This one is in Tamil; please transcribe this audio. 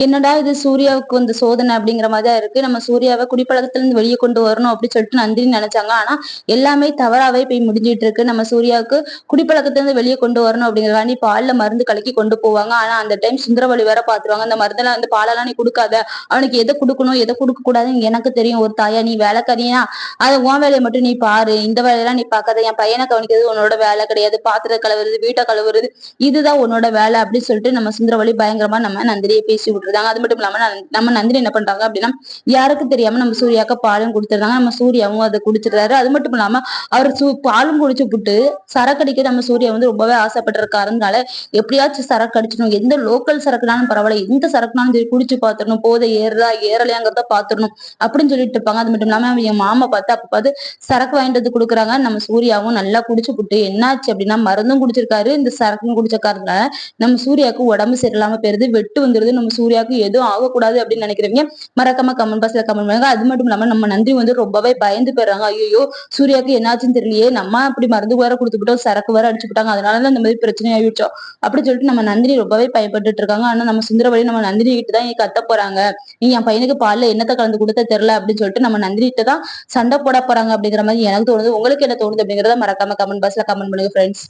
என்னடா இது சூர்யாவுக்கு வந்து சோதனை அப்படிங்கிற மாதிரி தான் இருக்கு. நம்ம சூர்யாவை குடிப்பழக்கத்துல இருந்து வெளியே கொண்டு வரணும் அப்படின்னு சொல்லிட்டு நந்தினி நினைச்சாங்க. ஆனா எல்லாமே தவறாவே போய் முடிஞ்சிட்டு இருக்கு. நம்ம சூர்யாவுக்கு குடிப்பழக்கத்துல இருந்து வெளியே கொண்டு வரணும் அப்படிங்கறதாண்டி பால்ல மருந்து கலக்கி கொண்டு போவாங்க. ஆனா அந்த டைம் சுந்தரவழி வேற பாத்துருவாங்க. அந்த மருந்தெல்லாம் வந்து பாலெல்லாம் நீ கொடுக்காத, அவனுக்கு எதை கொடுக்கணும் எதை கொடுக்க கூடாதுன்னு எனக்கு தெரியும். ஒரு தாயா நீ வேலைக்காரியா, அதை உன் வேலையை மட்டும் நீ பாரு, இந்த வேலையெல்லாம் நீ பார்க்காத, என் பையனை கவனிக்கிறது உன்னோட வேலை கிடையாது, பாத்திரம் கழுவுறது வீட்டை கழுவுறது இதுதான் உன்னோட வேலை அப்படின்னு சொல்லிட்டு நம்ம சுந்தரவழி பயங்கரமா நம்ம நந்தினியை பேசி விட்டுருந்தாங்க. அது மட்டும் இல்லாம நம்ம நந்தினி என்ன பண்றாங்க அப்படின்னா, யாருக்கும் தெரியாம நம்ம சூர்யாவுக்கு பாலும் கொடுத்துருந்தாங்க. நம்ம சூர்யாவும் அதை குடிச்சிடுறாரு. அது மட்டும் இல்லாம அவர் பாலும் குடிச்சு புட்டு சரக்கு அடிக்க நம்ம சூர்யா வந்து ரொம்பவே ஆசைப்பட்டிருக்காருனால எப்படியாச்சும் சரக்கு அடிச்சிடணும், எந்த லோக்கல் சரக்குனாலும் பரவாயில்ல, எந்த சரக்குனாலும் சரி குடிச்சு பாத்துடணும், போதை ஏறுதா ஏறலையாங்கிறத பாத்துடணும் அப்படின்னு சொல்லிட்டு இருப்பாங்க. அது மட்டும் இல்லாம என் மாமா பார்த்து அப்ப பார்த்து சரக்கு வாங்கிட்டு வந்து கொடுக்குறாங்க. நம்ம சூர்யாவும் நல்லா குடிச்சு புட்டு என்னாச்சு அப்படின்னா மருந்தும் குடிச்சிருக்காரு, இந்த சரக்கும் குடிச்ச காரணத்தால நம்ம சூர்யாவுக்கு உடம்பு சரியில்லாம போயிருது, வெட்டு வந்துருது. நம்ம சூர்யாவுக்கு எதுவும் ஆகக்கூடாது அப்படின்னு நினைக்கிறீங்க மறக்காம கமெண்ட் பாக்ஸ்ல கமெண்ட் பண்ணுங்க. அது மட்டும் இல்லாம நம்ம நந்தினி வந்து ரொம்பவே பயந்து போயிடுறாங்க. ஐயோ சூர்யாவுக்கு என்னாச்சுன்னு தெரியலையே, நம்ம அப்படி மருந்து வேற கொடுத்துட்டோம், சரக்கு வேற அடிச்சு விட்டாங்க, அதனாலதான் இந்த மாதிரி பிரச்சனை ஆயிடுச்சோம் அப்படின்னு சொல்லிட்டு நம்ம நந்தினி ரொம்பவே பயப்பட்டுட்டு இருக்காங்க. ஆனா நம்ம சுந்தரவழி நம்ம நந்தினி கிட்ட தான் கத்த போறாங்க, நீ என் பையனுக்கு பால்ல என்னத்தை கலந்து கொடுத்த தெரியல அப்படின்னு சொல்லிட்டு நம்ம நந்தினி கிட்ட தான் சண்டை போட போறாங்க அப்படிங்கிற மாதிரி எனக்கு தோணுது. உங்களுக்கு என்ன தோணுது அப்படிங்கறத மறக்காம கமெண்ட் பாக்ஸ்ல கமெண்ட் பண்ணுங்க ஃப்ரெண்ட்ஸ்.